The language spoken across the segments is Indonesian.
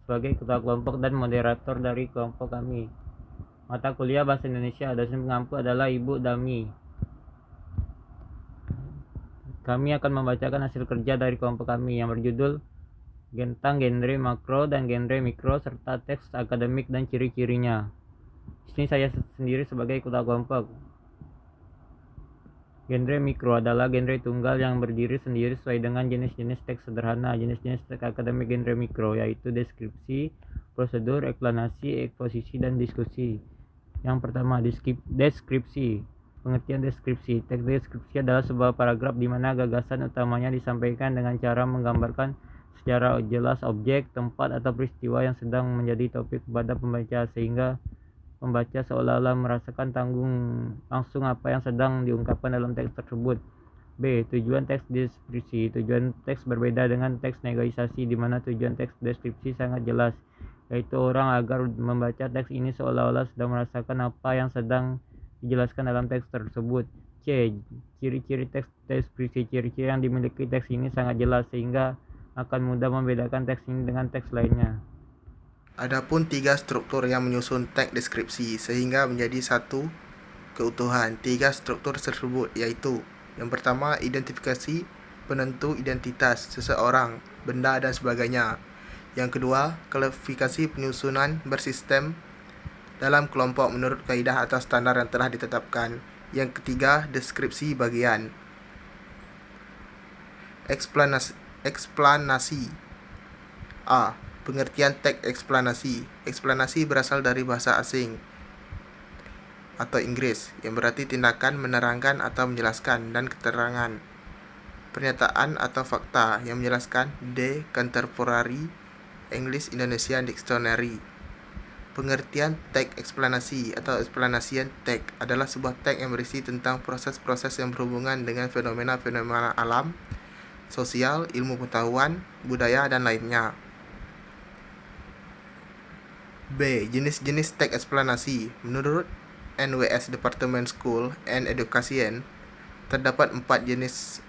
sebagai ketua kelompok dan moderator dari kelompok kami. Mata kuliah Bahasa Indonesia dosen pengampu adalah Ibu Dami. Kami akan membacakan hasil kerja dari kelompok kami yang berjudul tentang genre makro dan genre mikro serta teks akademik dan ciri-cirinya. Di sini saya sendiri sebagai ketua kelompok. Genre mikro adalah genre tunggal yang berdiri sendiri sesuai dengan jenis-jenis teks sederhana. Jenis-jenis teks akademik genre mikro yaitu deskripsi, prosedur, eksplanasi, eksposisi, dan diskusi. Yang pertama, deskripsi. Pengertian deskripsi. Teks deskripsi adalah sebuah paragraf di mana gagasan utamanya disampaikan dengan cara menggambarkan secara jelas objek, tempat, atau peristiwa yang sedang menjadi topik pada pembaca, sehingga pembaca seolah-olah merasakan langsung apa yang sedang diungkapkan dalam teks tersebut. B. Tujuan teks deskripsi. Tujuan teks berbeda dengan teks negosiasi, di mana tujuan teks deskripsi sangat jelas, yaitu orang agar membaca teks ini seolah-olah sedang merasakan apa yang sedang dijelaskan dalam teks tersebut. C. Ciri-ciri teks deskripsi. Ciri-ciri yang dimiliki teks ini sangat jelas, sehingga akan mudah membedakan teks ini dengan teks lainnya. Adapun 3 struktur yang menyusun teks deskripsi sehingga menjadi satu keutuhan. 3 struktur tersebut yaitu: yang pertama, identifikasi penentu identitas seseorang, benda, dan sebagainya. Yang kedua, klasifikasi penyusunan bersistem dalam kelompok menurut kaedah atau standar yang telah ditetapkan. Yang ketiga, deskripsi bagian. Eksplanasi. A. Pengertian teks eksplanasi. Eksplanasi berasal dari bahasa asing atau Inggris, yang berarti tindakan menerangkan atau menjelaskan, dan keterangan, pernyataan atau fakta yang menjelaskan. D. Contemporary English Indonesian Dictionary. Pengertian teks eksplanasi atau eksplanasian teks adalah sebuah teks yang berisi tentang proses-proses yang berhubungan dengan fenomena-fenomena alam, sosial, ilmu pengetahuan, budaya, dan lainnya. B. Jenis-jenis teks eksplanasi. Menurut NWS Department School and Education, terdapat 4 jenis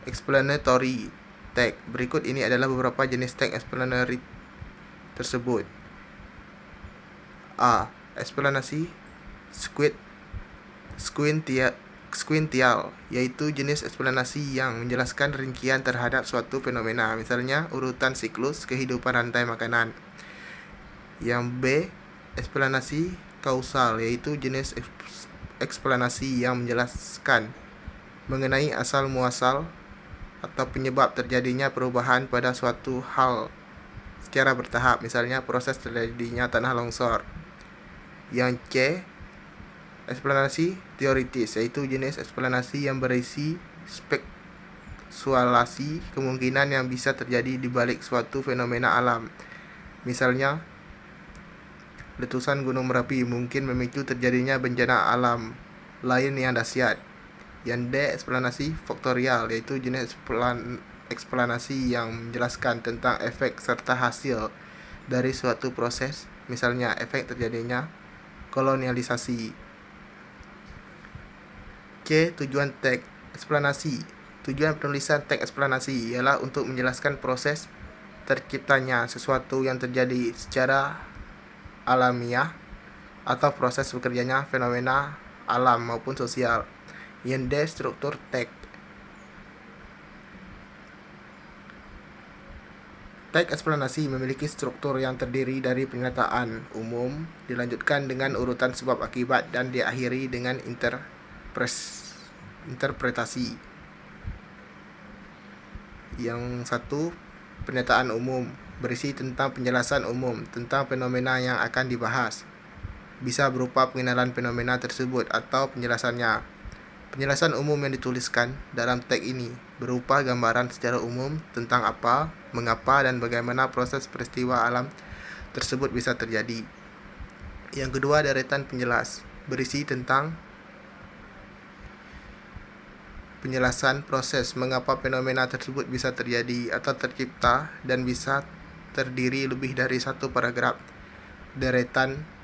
explanatory teks. Berikut ini adalah beberapa jenis teks explanatory tersebut. A. Eksplanasi sequential, yaitu jenis eksplanasi yang menjelaskan rincian terhadap suatu fenomena, misalnya urutan siklus kehidupan rantai makanan. Yang B. Eksplanasi kausal, yaitu jenis eksplanasi yang menjelaskan mengenai asal muasal atau penyebab terjadinya perubahan pada suatu hal secara bertahap, misalnya proses terjadinya tanah longsor. Yang C. Eksplanasi teoritis, yaitu jenis eksplanasi yang berisi spekulasi kemungkinan yang bisa terjadi di balik suatu fenomena alam, misalnya letusan Gunung Merapi mungkin memicu terjadinya bencana alam lain yang dahsyat. Yang D. Eksplanasi faktorial, yaitu jenis eksplanasi yang menjelaskan tentang efek serta hasil dari suatu proses, misalnya efek terjadinya kolonialisasi. C. Tujuan teks eksplanasi. Tujuan penulisan teks eksplanasi ialah untuk menjelaskan proses terciptanya sesuatu yang terjadi secara alamiah atau proses bekerjanya fenomena alam maupun sosial. Yang D. Struktur teks. Teks eksplanasi memiliki struktur yang terdiri dari pernyataan umum, dilanjutkan dengan urutan sebab akibat, dan diakhiri dengan interpretasi. Yang 1. Pernyataan umum berisi tentang penjelasan umum tentang fenomena yang akan dibahas. Bisa berupa pengenalan fenomena tersebut atau penjelasannya. Penjelasan umum yang dituliskan dalam teks ini berupa gambaran secara umum tentang apa, mengapa, dan bagaimana proses peristiwa alam tersebut bisa terjadi. Yang kedua, deretan penjelas berisi tentang penjelasan proses mengapa fenomena tersebut bisa terjadi atau tercipta, dan bisa terdiri lebih dari satu paragraf. Deretan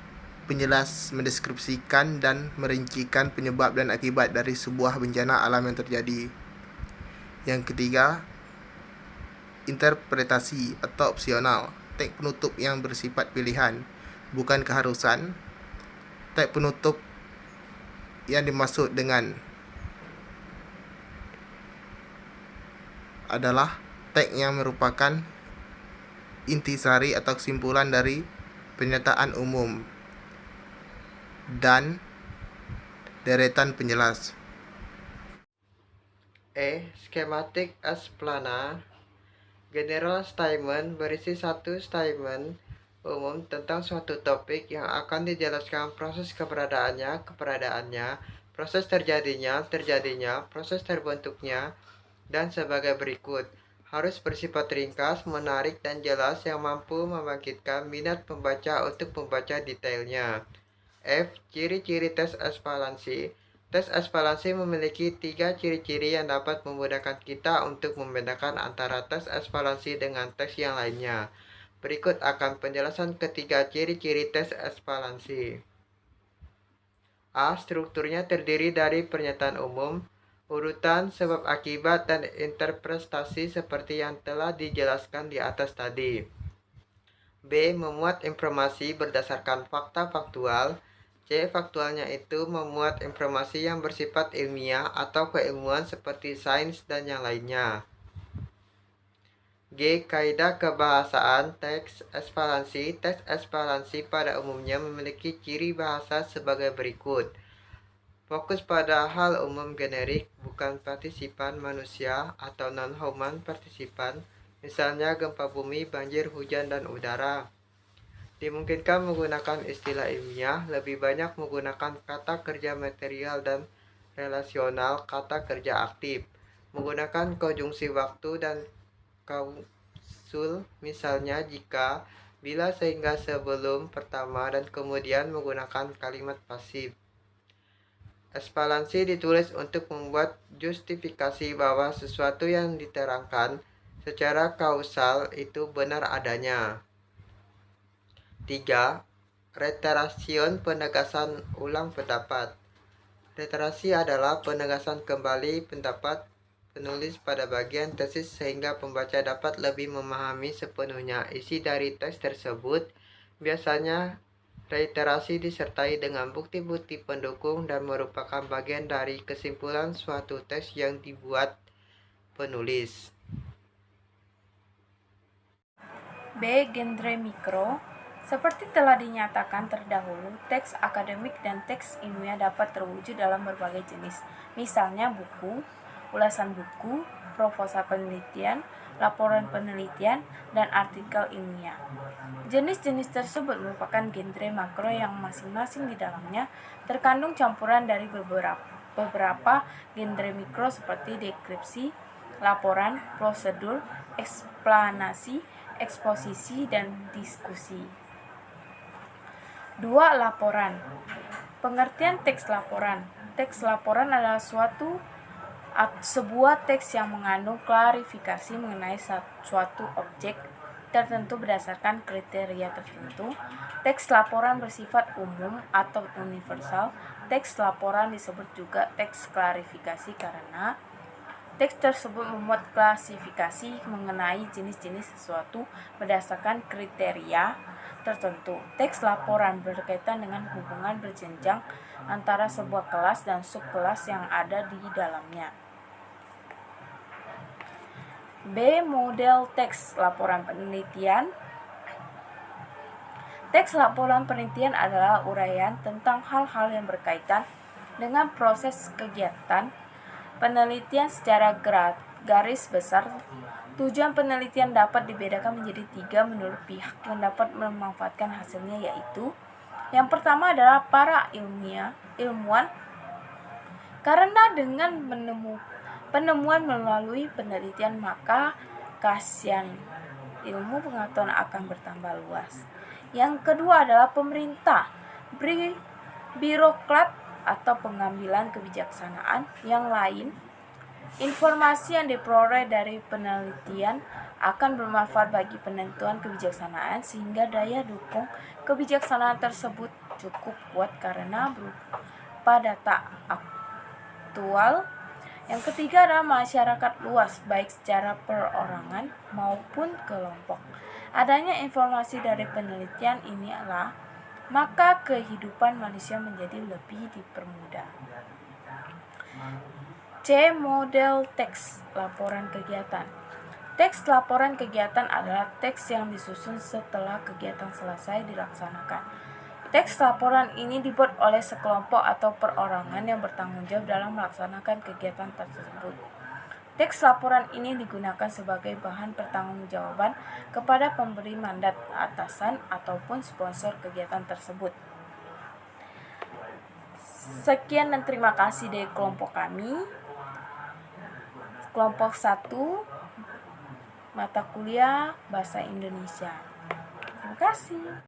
penjelas mendeskripsikan dan merincikan penyebab dan akibat dari sebuah bencana alam yang terjadi. Yang ketiga, interpretasi atau opsional. Teks penutup yang bersifat pilihan, bukan keharusan. Teks penutup yang dimaksud dengan adalah teks yang merupakan intisari atau kesimpulan dari pernyataan umum dan deretan penjelas. Schematic explana. General statement berisi satu statement umum tentang suatu topik yang akan dijelaskan proses keberadaannya, proses terjadinya, proses terbentuknya, dan sebagai berikut. Harus bersifat ringkas, menarik, dan jelas yang mampu membangkitkan minat pembaca untuk membaca detailnya. Ciri-ciri tes eksplanasi. Tes eksplanasi memiliki 3 ciri-ciri yang dapat memudahkan kita untuk membedakan antara tes eksplanasi dengan tes yang lainnya. Berikut akan penjelasan ketiga ciri-ciri tes eksplanasi. A. Strukturnya terdiri dari pernyataan umum, urutan, sebab akibat, dan interpretasi seperti yang telah dijelaskan di atas tadi. B. Memuat informasi berdasarkan fakta faktual. C. Faktualnya itu memuat informasi yang bersifat ilmiah atau keilmuan seperti sains dan yang lainnya. G. Kaidah kebahasaan teks eksplanasi. Teks eksplanasi pada umumnya memiliki ciri bahasa sebagai berikut. Fokus pada hal umum generik, bukan partisipan manusia atau non-human partisipan, misalnya gempa bumi, banjir, hujan, dan udara. Dimungkinkan menggunakan istilah ilmiah, lebih banyak menggunakan kata kerja material dan relasional, kata kerja aktif. Menggunakan konjungsi waktu dan kausul, misalnya jika, bila, sehingga, sebelum, pertama, dan kemudian menggunakan kalimat pasif. Eksplanasi ditulis untuk membuat justifikasi bahwa sesuatu yang diterangkan secara kausal itu benar adanya. 3. Reiteration, penegasan ulang pendapat. Reiterasi adalah penegasan kembali pendapat penulis pada bagian tesis sehingga pembaca dapat lebih memahami sepenuhnya isi dari teks tersebut. Biasanya reiterasi disertai dengan bukti-bukti pendukung dan merupakan bagian dari kesimpulan suatu teks yang dibuat penulis. B. Genre mikro. Seperti telah dinyatakan terdahulu, teks akademik dan teks ilmiah dapat terwujud dalam berbagai jenis, misalnya buku, ulasan buku, proposal penelitian, laporan penelitian, dan artikel ilmiah. Jenis-jenis tersebut merupakan genre makro yang masing-masing di dalamnya terkandung campuran dari beberapa genre mikro seperti deskripsi, laporan, prosedur, eksplanasi, eksposisi, dan diskusi. 2. Laporan. Pengertian teks laporan. Teks laporan adalah sebuah teks yang mengandung klarifikasi mengenai suatu objek tertentu berdasarkan kriteria tertentu. Teks laporan bersifat umum atau universal. Teks laporan disebut juga teks klarifikasi karena teks tersebut memuat klasifikasi mengenai jenis-jenis sesuatu berdasarkan kriteria tertentu. Teks laporan berkaitan dengan hubungan berjenjang antara sebuah kelas dan subkelas yang ada di dalamnya. B. Model teks laporan penelitian. Teks laporan penelitian adalah uraian tentang hal-hal yang berkaitan dengan proses kegiatan penelitian secara garis besar. Tujuan penelitian dapat dibedakan menjadi 3 menurut pihak yang dapat memanfaatkan hasilnya, yaitu yang pertama adalah para ilmuwan, karena dengan penemuan melalui penelitian maka kasihan ilmu pengetahuan akan bertambah luas. Yang kedua adalah pemerintah, birokrat atau pengambilan kebijaksanaan yang lain. Informasi yang diperoleh dari penelitian akan bermanfaat bagi penentuan kebijaksanaan sehingga daya dukung kebijaksanaan tersebut cukup kuat karena berupa data aktual Yang ketiga adalah masyarakat luas, baik secara perorangan maupun kelompok. Adanya informasi dari penelitian ini adalah maka kehidupan manusia menjadi lebih dipermudah. C. Model teks laporan kegiatan. Teks laporan kegiatan adalah teks yang disusun setelah kegiatan selesai dilaksanakan. Teks laporan ini dibuat oleh sekelompok atau perorangan yang bertanggung jawab dalam melaksanakan kegiatan tersebut. Teks laporan ini digunakan sebagai bahan pertanggungjawaban kepada pemberi mandat, atasan, ataupun sponsor kegiatan tersebut. Sekian dan terima kasih dari kelompok kami. Kelompok 1, mata kuliah Bahasa Indonesia. Terima kasih.